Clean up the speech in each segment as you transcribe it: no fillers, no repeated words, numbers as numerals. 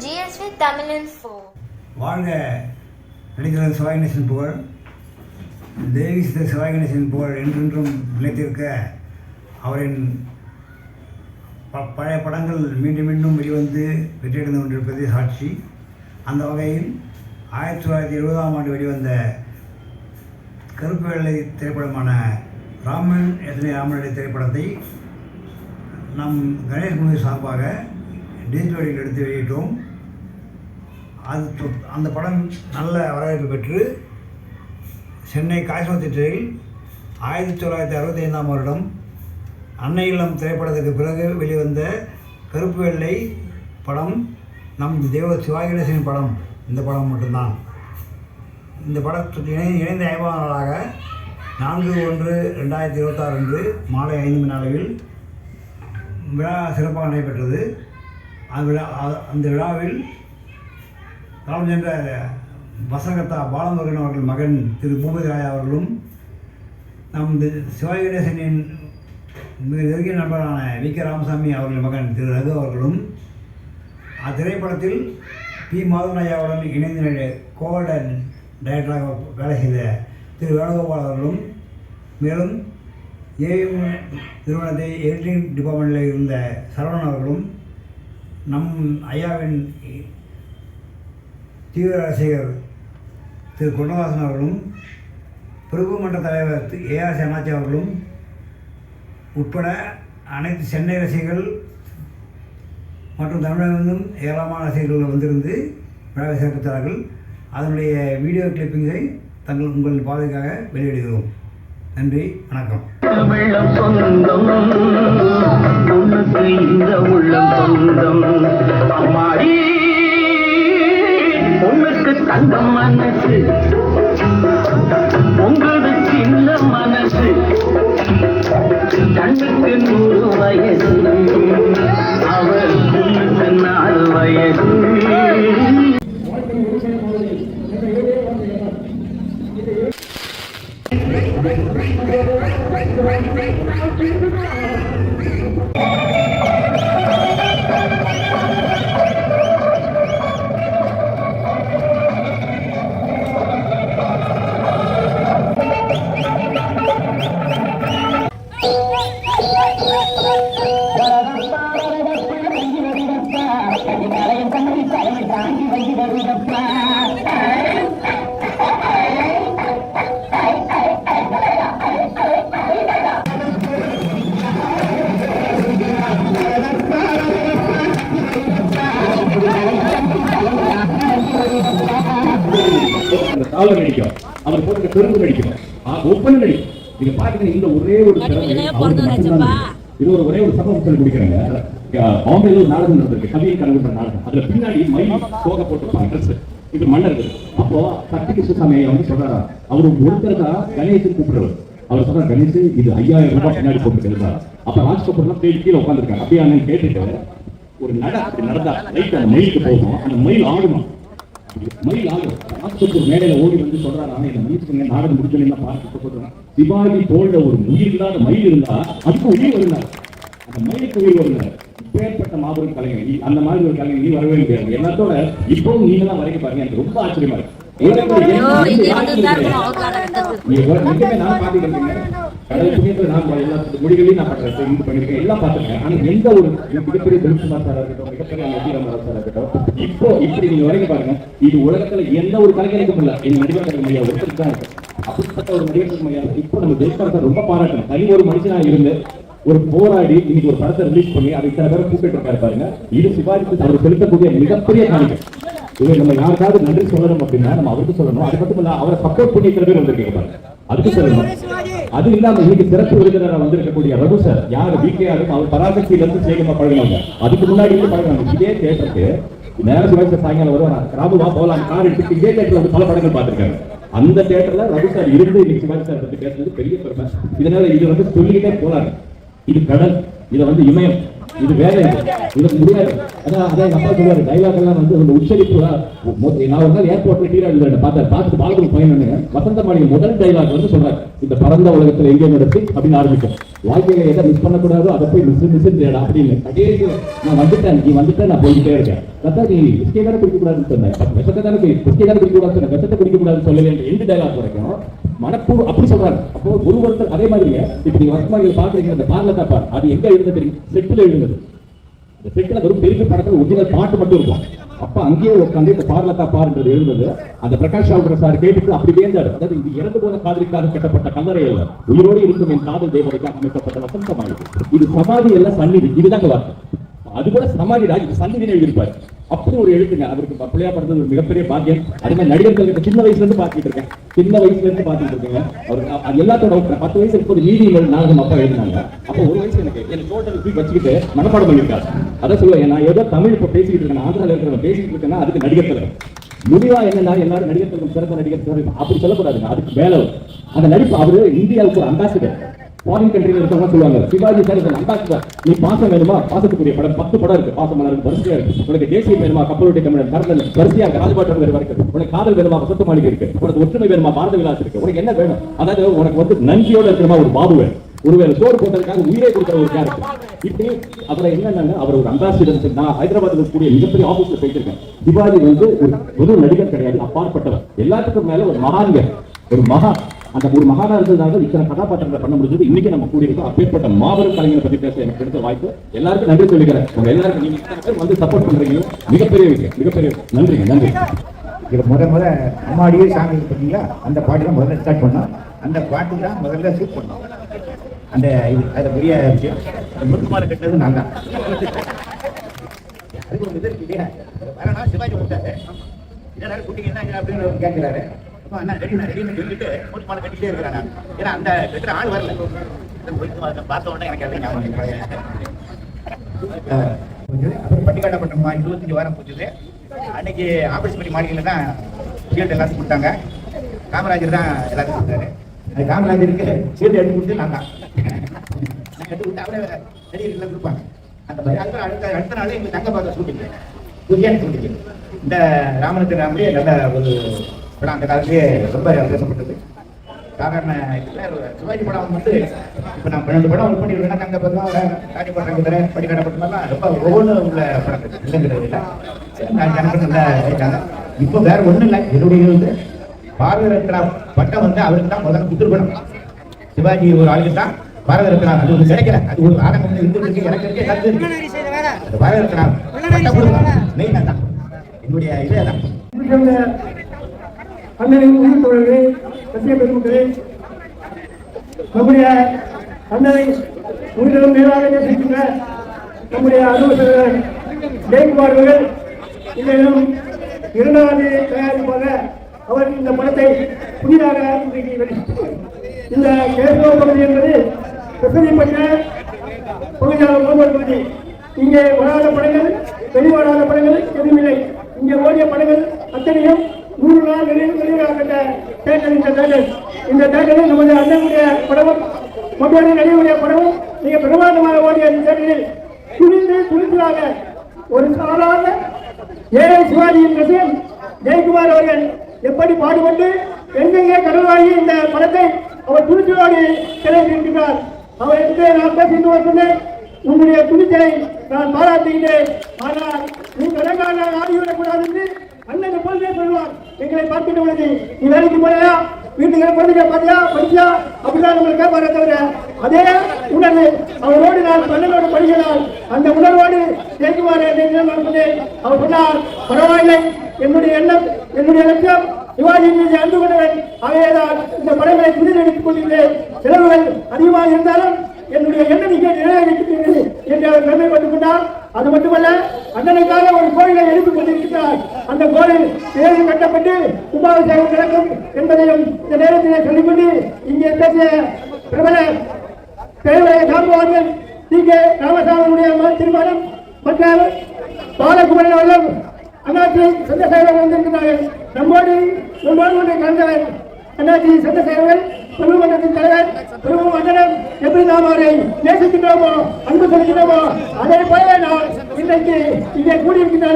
GSV Tamil Info. வாழ்க நடிகர் சிவாஜி கணேசன் புகழ், தேவி சிவாஜி கணேசன் புகழ் என்றென்றும் நிலைத்திருக்க அவரின் பழைய படங்கள் மீண்டும் மீண்டும் வெளிவந்து வெற்றியடைந்து கொண்டிருப்பது சாட்சி. அந்த வகையில் 1970ஆம் ஆண்டு வெளிவந்த கருப்பு வெள்ளை திரைப்படமான ராமன் எத்தனை ராமனுடைய திரைப்படத்தை நம் கணேஷ் மூவி சார்பாக டிஜிட்டல் வழியில் எடுத்து வெளியிட்டோம். அந்த படம் நல்ல வரவேற்பு பெற்று சென்னை காய்ஸ்மா தியேட்டரில் 1965ஆம் வருடம் அன்னை இல்லம் திரைப்படத்துக்கு பிறகு வெளிவந்த கருப்பு வெள்ளை படம் நம் சிவாஜி கணேசனின் படம். இந்த படம் மட்டும்தான். இந்த படத்துக்கு இணைந்த 50ஆம் நாளாக 4/1/2026 அன்று மாலை 5 மணி அளவில் விழா சிறப்பாக நடைபெற்றது. அந்த விழாவில் ராமச்சந்திர வசகத்தா பாலமுருகன் அவர்கள் மகன் திரு பூபதி ராயா அவர்களும் நம் சிவாஜி கணேசனின் மிக நெருங்கிய நண்பரான வி.கே. ராமசாமி அவர்களின் மகன் திரு ரகு அவர்களும் அத்திரைப்படத்தில் பி. மாதவன் ஐயாவுடன் இணைந்து கோல்டன் டைரக்டராக வேலை செய்த திரு வேணுகோபால் அவர்களும், மேலும் ஏஎம் நிறுவனத்தை எடிட்டிங் டிபார்ட்மெண்ட்டில் இருந்த சரவணன் அவர்களும், நம் ஐயாவின் தீவிர ரசிகர் திரு கொண்டவாசன் அவர்களும், பிரபு மன்ற தலைவர் ஏஆர் சனாச்சி அவர்களும் உட்பட அனைத்து சென்னை ரசிகர்கள் மற்றும் தமிழகத்திலும் ஏராளமான ரசிகர்கள் வந்திருந்து விழாவை சிறப்பித்தார்கள். அதனுடைய வீடியோ கிளிப்பிங்கை உங்கள் பாதைக்காக வெளியிடுகிறோம். நன்றி, வணக்கம். வெள்ளம் சொந்தம் உனக்கு இந்த உள்ளம் சொந்தம் அம்மாடி உனக்கு தங்கம் மனசு உங்களுக்கு சின்ன மனசு கண்ணுக்கு 100 வயது அவர் 4 வயது. காவலர் நடிக்கும், அவர் போட்டு பெருந்து நடிக்கும், ஒப்பனை நடிக்கும். நீங்க பாத்தீங்கன்னா இந்த ஒரே ஒரு இது ஒரே ஒரு சம்பவம் குடிக்கிறாங்க. பாம்பேல ஒரு நாடகம் நடந்திருக்கு, கவியை கனவுன்ற நாடகம். அதுல பின்னாடி மயில் தோகை போட்டு இது மன்னர். அப்போ சக்தி கிருஷ்ணசாமி வந்து சொல்றாரா, அவரு ஒருத்தர் தான் கணேசன் கூப்பிடுறவர். அவர் சொல்றாரு, கணேசு இது 5000 ரூபாய் பின்னாடி போட்டு இருந்தார். அப்ப ராஜ்கபூர்லாம் கீழே உட்காந்துருக்காங்க. அப்படியே கேட்டுட்டு ஒரு நடந்தா லைட் அந்த மயிலுக்கு போகும், அந்த மயில் ஆடுமா, மயில் ஆகும். ராஜ்கபூர் மேடையில ஓடி வந்து சொல்றாரா, இந்த மயிலுக்கு நாடகம் முடிஞ்சோன்னா பார்த்து சொல்றாங்க, சிவாஜி தோல்ல ஒரு உயிர் இல்லாத மயில் இருந்தா அதுக்கு உயிர் வருந்தார், அந்த மயிலுக்கு உயிர் வருந்தார். இப்பேற்பட்ட மாபெரும் கலைஞர், அந்த மாதிரி ஒரு கலைஞர் நீ வரவே முடியாது. எல்லாத்தோட இப்பவும் நீங்க தான் வரைக்க பாருங்க, எனக்கு ரொம்ப ஆச்சரியமா இருக்கு. நான் மொழிகளையும் நான் பண்ணிருக்கேன், எல்லாம் பார்த்திருக்கேன். ஆனா எந்த ஒரு மிகப்பெரிய திருப்திமாசாரா இருக்கட்டும், மிகப்பெரிய நதிராமராசாரா இருக்கட்டும், இப்போ இப்படி நீங்க வரைக்கும் பாருங்க, இது உலகத்துல எந்த ஒரு கலைஞருக்கும் இல்ல, எங்க நடிகர் முடியாது, ஒருத்தருக்கு தான் இருக்கு. அப்படிப்பட்ட ஒரு நடிகர் முடியாது. இப்போ நம்ம ஜெயலலிதா ரொம்ப பாராட்டணும். தனி ஒரு மனுஷனா இருந்து ஒரு போராடி இன்னைக்கு ஒரு படத்தை ரிலீஸ் பண்ணி அதை இத்தனை பேரை கூப்பிட்டு இருக்காரு பாருங்க. இது சிவாஜிக்கு அவர் செலுத்தக்கூடிய மிகப்பெரிய காணிக்கை. இது நம்ம யாருக்காவது நன்றி சொல்லணும் அப்படின்னா நம்ம அவருக்கு சொல்லணும். அது மட்டும் இல்ல, அவரை சப்போர்ட் பண்ணி இத்தனை பேர் வந்திருக்கீங்க பாருங்க, அதுக்கு சொல்லணும். அது இல்லாம இன்னைக்கு சிறப்பு விருந்தினராக வந்திருக்கக்கூடிய ரகு சார், யாரு வீக்கையாரும் அவர் பராசக்தியில இருந்து சேகமா பழகினாங்க. அதுக்கு முன்னாடி இருந்து பழகினாங்க. இதே தேட்டருக்கு நேரம் சிவாஜி சாயங்காலம் வருவாங்க, ராமுவா போகலாம் கார் எடுத்துட்டு இதே தேட்டர்ல வந்து பல படங்கள் பார்த்திருக்காங்க. அந்த தேட்டர்ல ரகு சார் இருந்து இன்னைக்கு சிவாஜி சார் பத்தி பேசுறது பெரிய பெருமை. இதனால இது வந்து சொல்லிக்கிட்டே போறாரு. இது கடல், இதை வந்து இமயம், இது வேற இதுக்கு முடியாது. அதான் எங்க அப்பா சொல்லுவாரு, டைலாக் எல்லாம் வந்து ஒரு உச்சரிப்பு. நான் ஒரு நாள் ஏர்போர்ட்ல டீரா பார்த்து பாலகுடி பயணம் வசந்த மாளிகை முதல் டைலாக் வந்து சொல்றாரு, இந்த பரந்த உலகத்துல எங்கே நடத்தி அப்படின்னு ஆரம்பிக்கும். வாழ்க்கையில எதை மிஸ் பண்ணக்கூடாதோ அதை போய் மிஸ் தேடா அப்படின்னு. கடைசியில் நான் வந்துட்டேன், நீ வந்துட்டேன், நான் போய்கிட்டே இருக்கேன். அதான் நீ விஸ்கே தானே குடிக்கக்கூடாதுன்னு சொன்னேன், விஷத்தை தானே விஸ்கே தானே குடிக்கக்கூடாது சொன்ன, விஷத்தை குடிக்கக்கூடாதுன்னு சொல்லவே எந்த டைலாக் வரைக்கும் மனப்பூர்வம் அப்படி சொல்றாரு. அப்போ ஒரு ஒருத்தர் அதே மாதிரிங்க. இப்ப நீங்க வசமாளிகள் பாக்குறீங்க, அந்த பார்லத்தா பார் அது எங்க இருந்தது தெரியும், செட்டில் எழுந்தது. இந்த செட்டில் வெறும் பெரிய படத்துல ஒரிஜினல் பாட்டு மட்டும் இருக்கும். அப்ப அங்கேயே உட்காந்து இந்த பார்லத்தா பாருன்றது எழுந்தது. அந்த பிரகாஷ் ராவ் சார் கேட்டுட்டு அப்படி வேண்டாரு. அதாவது இது இறந்து போன காதலிக்காக கட்டப்பட்ட கல்லறை அல்ல, உயிரோடு இருக்கும் என் காதல் தேவதைக்காக அமைக்கப்பட்ட வசந்த மாளிகை. இது சமாதி எல்லாம் சந்நிதி, இதுதாங்க வார்த்தை. அது கூட சமாதிடா, இது சந்நிதினு எழுதியிருப்பாரு. அப்படி ஒரு எழுத்துங்க. அவருக்கு பிள்ளையா படுறது ஒரு மிகப்பெரிய பாக்கியம். அதே மாதிரி நடிகர்கள் சின்ன வயசுல இருந்து பார்த்துட்டு இருக்கேன், சின்ன வயசுல இருந்து பார்த்துட்டு இருக்கேங்க. அவர் எல்லாத்தோட 10 வயசு இருக்கும்போது நீதி நாடகம் அப்பா எழுதினாங்க. அப்போ ஒரு வயசு எனக்கு டோட்டல் போய் வச்சுக்கிட்டு மனப்பாடம் பண்ணியிருக்காரு. அதான் சொல்லுவேன், நான் ஏதோ தமிழ் இப்போ பேசிக்கிட்டு இருக்கேன், ஆந்திராவில் இருக்கிறவங்க பேசிக்கிட்டு இருக்கேன்னா அதுக்கு நடிகர் தலைவர் முடிவா என்னன்னா எல்லாரும் நடிகர் தலைவர் சிறந்த நடிகர் தலைவர் அப்படி சொல்லக்கூடாதுங்க. அதுக்கு மேல அந்த நடிப்பு அவரு இந்தியாவுக்கு ஒரு அம்பாசிடர். ஃபாரின் கண்ட்ரியில் இருக்கவங்க சொல்லுவாங்க, சிவாஜி சார் அம்பாசிடர், நீ பாசம் வேணுமா, பாசத்துக்குரிய படம் 10 படம் இருக்கு, பாசம் மலருக்கு வரிசையா இருக்கு. உனக்கு தேசியம் வேணுமா, கப்பலுடைய தமிழன் கரந்தல் வரிசையா இருக்கு, ராஜபாட்டம் வேறு இருக்கு. உனக்கு காதல் வேணுமா, வசந்த மாளிகை இருக்கு. உனக்கு ஒற்றுமை வேணுமா, பாரத விலாஸ் இருக்கு. உனக்கு என்ன வேணும், அதாவது உனக்கு வந்து நன்றியோட இருக்கணுமா ஒரு பாபு வேணும், ஒருவேளை சோறு போட்டதுக்காக உயிரை கொடுக்கிற ஒரு கேரக்டர். இப்படி அவரை என்னன்னா அவர் ஒரு அம்பாசிடர். நான் ஹைதராபாத்ல இருக்கக்கூடிய மிகப்பெரிய ஆபீஸ்ல போயிட்டு சிவாஜி வந்து ஒரு நடிகர் கிடையாது, அப்பாற்பட்டவர். எல்லாத்துக்கும் மேல ஒரு மகான்கள், ஒரு மகா. அந்த ஒரு மகானா இருந்ததுனால இத்தனை கதாபாத்திரங்களை பண்ண முடிஞ்சது. இன்னைக்கு நம்ம கூடியிருக்கோம். அப்பேற்பட்ட மாபெரும் கலைஞரை பத்தி பேச எனக்கு கிடைத்த வாய்ப்பு. எல்லாருக்கும் நன்றி சொல்லிக்கிறேன். உங்க எல்லாருக்கும் நீங்க இத்தனை பேர் வந்து சப்போர்ட் பண்றீங்க, மிகப்பெரிய விஷயம், மிகப்பெரிய நன்றிங்க. நன்றி. இது முத அம்மாடியே சாமி பார்த்தீங்களா, அந்த பாட்டு தான் முதல்ல ஸ்டார்ட் பண்ணோம். அந்த பாட்டு தான் முதல்ல ஷூட் பண்ணோம். அந்த இது அது பெரிய விஷயம். முத்துமாலை கட்டினது நான் தான். அதுக்கு ஒரு இது இருக்கு இல்லையா, வரனா சிவாஜி விட்டாரு, என்ன குட்டிங்க என்ன அப்படின்னு கேட்கிறாரு. அண்ணா ரெடின்னு சொல்லிட்டு முத்துமாலை கட்டிட்டே இருக்கிறான். ஏன்னா அந்த கட்டுற ஆள் வரல. பார்த்த உடனே எனக்கு எல்லாம் ஞாபகம் அப்புறம் பட்டிக்காட்டப்பட்டமா 25 வாரம் போச்சுது. அன்னைக்கு ஆபரேஷன் பண்ணி மாளிகையில் தான் சீட்டு எல்லாத்தையும் கொடுத்தாங்க. காமராஜர் தான் எல்லாத்தையும் கொடுத்தாரு. அந்த காமராஜருக்கு சீட்டு எடுத்து கொடுத்து நான் தான் கட்டி விட்டு அவரே நடிகர்கள் கொடுப்பாங்க. அந்த மாதிரி அடுத்த நாள் எங்களுக்கு தங்க பார்க்க சூட்டிக்கு புதியான சூட்டிக்கு இந்த ராமனுக்கு ராமரே நல்ல ஒரு படம். அந்த காலத்திலேயே ரொம்ப பேசப்பட்டது. சாதாரண சிவாஜி படம் வந்து இப்போ நான் 12 படம் ஒர்க் பண்ணிருக்கேன்னா தங்க படம் காட்டி படம் படிக்காட்டப்பட்டலாம் ரொம்ப ஒவ்வொன்றும் உள்ள படங்கள் இல்லைங்கிறது இல்லை. ஜனங்கள் நல்லா இருக்காங்க. இப்போ வேற ஒன்றும் இல்லை, என்னுடைய வந்து பாரத ரத்னா பட்டம் வந்து அவருக்கு தான் முதல்ல கொடுத்துருக்கணும். சிவாஜி ஒரு ஆளுக்கு தான் பாரத ரத்னா, அது ஒரு கிடைக்கல. அது ஒரு ஆரம்பம் இருக்கு, எனக்கு இருக்கு, கருத்து இருக்கு. பாரத ரத்னா பட்டம் கொடுக்கணும் மெயினா தான் என்னுடைய இதே தான். அண்ணனின் உயிர் தோழர்களே, சத்திய பெருமக்களே, நம்முடைய அண்ணனை உயிரிலும் மேலாக நேசிக்கின்ற நம்முடைய அலுவலர் ஜெயக்குமார் அவர்கள் இன்னும் 2வது தயாரிப்பாக அவர் இந்த படத்தை புதிதாக இன்றைக்கு வெளியிட்டார். இந்த கேசவ பகுதி என்பது பிரசித்திப்பட்ட பகுதியாக பகுதி. இங்கே வராத படங்கள், வெளிவராத படங்கள் எதுவுமில்லை. இங்கே ஓடிய படங்கள் அத்தனையும் 100 நாள் வெளிவராக தேட்டர். இந்த தேட்டரில் நமது அண்ணனுடைய படமும் மற்றொரு நடிகருடைய படமும் மிக பிரமாண்டமாக ஓடிய இந்த தேட்டரில் துணிச்சலாக ஒரு சாதாரண ஏழை சிவாஜியின் ரசிகன் ஜெயக்குமார் அவர்கள் எப்படி பாடுபட்டு எங்கெங்கே கடல் வாங்கி இந்த படத்தை அவர் துணிச்சலோடு திரையிட்டிருக்கிறார். அவருக்கு நான் பேசிட்டு சொன்னேன், உங்களுடைய துணிச்சலை நான் பாராட்டுகிறேன். ஆனால் நீ கடற்காக ஆடிவிடக்கூடாது என்று அண்ணன் எப்போதுமே சொல்லுவார். எங்களை பார்த்துட்டு உள்ளது, நீ வேலைக்கு போயா, வீட்டுக்கு குழந்தைங்க பார்த்தியா, படிச்சியா அப்படிதான் நம்மளை கேட்பாரே தவிர அதே உணர்வு அவரோடு நான் கண்ணனோடு படிக்கிறார். அந்த உணர்வோடு ஜெயக்குமார் அவர் சொன்னார், பரவாயில்லை, என்னுடைய எண்ணம், என்னுடைய லட்சியம் சிவாஜி மீது அன்பு கொண்டவன், ஆகையேதான் இந்த படங்களை புதிதெடுத்துக் கொள்கிறேன். செலவுகள் அதிகமாக இருந்தாலும் என்னுடைய எண்ணம் இங்கே நிறைவேற்றிருக்கிறது என்று அவர் பெருமைப்பட்டுக் கொண்டார். அது மட்டுமல்ல, அண்ணனுக்காக ஒரு கோயிலை எழுப்பிக் கொண்டிருக்கிறார். அந்த கோயில் பேரு கட்டப்பட்டு கும்பாபிஷேகம் நடக்கும் என்பதையும் இந்த நேரத்திலே சொல்லிக்கொண்டு இங்கே பேசிய பிரபல பேரவையை காண்பவர்கள் டி.கே. ராமசாமியுடைய திருமணம் மற்ற பாலகுமரன் அவர்கள் அண்ணாச்சி சந்திரசேகரன் வந்திருக்கிறார்கள். நம்மோடு ஒன்றை கலந்தவர் அண்ணாச்சி சந்திரசேகரன் திருமணத்தின் தலைவர் திருமணம் எப்படி நாம் அவரை நேசிக்கின்றோமோ அன்பு செலுத்தினோமோ அதே போல நாம் இன்றைக்கு இங்கே கூடியிருக்கின்ற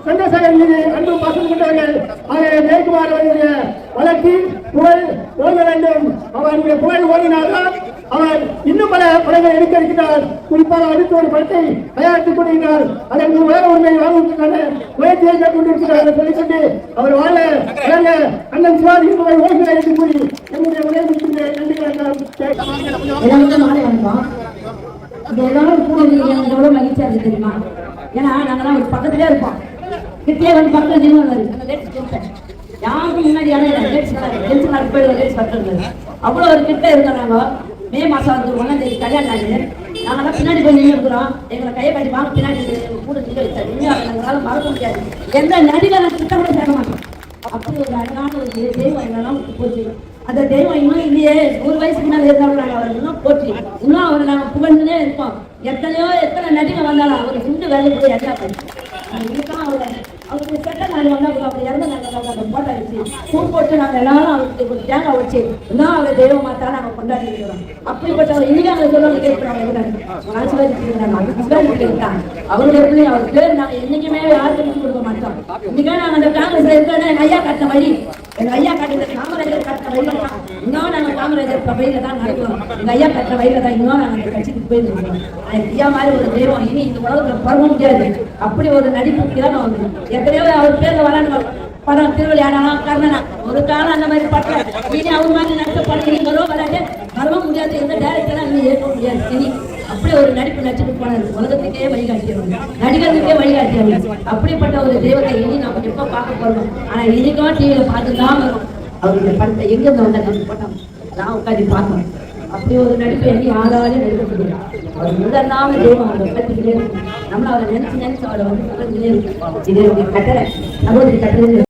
சந்திரசேகர் மீது அன்பு பாசம் கொண்டவர்கள் ஆகிய ஜெயக்குமார் அவர்களுடைய வளர்ச்சி புகழ் ஓங்க வேண்டும். அவருடைய புகழ் ஓடினால்தான் அவர் இன்னும் பல படங்களை எடுக்க இருக்கிறார். குறிப்பாக அடுத்த ஒரு படத்தை தயாரித்துக் கொண்டிருக்கிறார். அதற்கு உலக உண்மை வாழ்வதற்கான முயற்சியை மேற்கொண்டிருக்கிறார் சொல்லிக்கொண்டு அவர் வாழ அண்ணன் சிவாஜி ஓய்வுகளை என்று கூறி என்னுடைய உரையை முடிக்கின்றேன். நன்றி எல்லாருக்கும் மாலை வணக்கம். இந்த எல்லாரும் கூட எனக்கு எவ்வளவு மகிழ்ச்சியா இருக்கு தெரியுமா? ஏன்னா நாங்கெல்லாம் ஒரு பக்கத்திலே இருப்போம். கிட்டே வந்து பக்கத்துல நின்று யாருக்கும் முன்னாடி அவ்வளோ ஒரு கிட்ட இருக்கோம். நாங்க மே மாசம் வந்து 1ஆம் தேதி கல்யாணம் ஆகுது. நாங்கெல்லாம் பின்னாடி போய் நின்று இருக்கிறோம். எங்களை கையை கட்டி வாங்க பின்னாடி கூட எங்களால மறக்க முடியாது. எந்த நடிகர் கிட்ட கூட சேர மாட்டோம். அப்படி ஒரு அழகான ஒரு தெய்வம் எங்களெல்லாம் போச்சு. அந்த தெய்வம் இன்னும் இல்லையே 100 வயசுக்கு மேலே இருந்தாலும் நாங்கள் அவர் இன்னும் போச்சு. இன்னும் அவரை நாங்கள் புகழ்ந்துனே இருப்போம். எத்தனை நடிகை வந்தாலும் அவர் சுண்டு வேலை போய் என்ன பண்ணி இதுக்காக அவருக்கு செட்ட நாள் வந்தால் அவர் இறந்த நாங்கள் அந்த போட்டோ வச்சு பூ போட்டு நாங்கள் எல்லாரும் அவருக்கு ஒரு தேங்காய் வச்சு இன்னும் அவர் தெய்வமாக தான் நாங்கள் கொண்டாடி இருக்கிறோம். அப்படிப்பட்டவர் இன்னைக்கு அவங்க சொல்லுவாங்க கேட்குறாங்க ஆசீர்வாதிச்சிருக்காங்க. அவருடைய பிள்ளை அவர் பேர் நாங்கள் என்னைக்குமே யாருக்கும் கொடுக்க மாட்டோம். இன்னைக்கே நாங்கள் அந்த காங்கிரஸ் இருக்கிறோன்னா எங்கள் ஐயா காட்டின வழி எங்கள் ஐயா காட்டுற காமராஜர் காட்டின வழியில தான் இன்னும் நாங்கள் காமராஜர் வழியில தான் நடக்கிறோம். எங்கள் ஐயா காட்டுற வழியில தான் இன்னும் நாங்கள் அந்த கட்சிக்கு போயிருக்கோம். ஐயா மாதிரி ஒரு தெய்வம் இனி இந்த உலகத்தில் பரவ முடியாது. அப்படி ஒரு நடிப்பு தான் வந்து எத்தனையோ அவர் பேர்ல வராங்க படம் திருவிளையாடலாம் கர்ணனா ஒரு காலம் அந்த மாதிரி படம் இனி அவர் மாதிரி நடித்த படம் இனி வரவோ வராது வரவ முடியாது. எந்த டேரக்டரும் இன்னும் ஏற்க முடியாது. இனி அப்படி ஒரு நடிப்பு நடிச்சுட்டு போனது உலகத்துக்கே வழிகாட்டியவங்க நடிகர்களுக்கே வழிகாட்டியவங்க. அப்படிப்பட்ட ஒரு தெய்வத்தை இனி நம்ம எப்ப பார்க்க போறோம். ஆனா இன்னைக்கும் டிவியில பார்த்துதான் வரும் அவருடைய படத்தை எங்கிருந்து வந்த படம் நான் உட்காந்து பார்த்தோம். அப்படி ஒரு நடிப்பு எண்ணி யாராலையும் நடிக்க முடியும். அவர் முதலாவது தெய்வம் அவரை பத்திக்கிட்டே இருக்கும். நம்மள அவரை நினைச்சு அவரை வந்து இது கட்டளை சகோதரி கட்டளை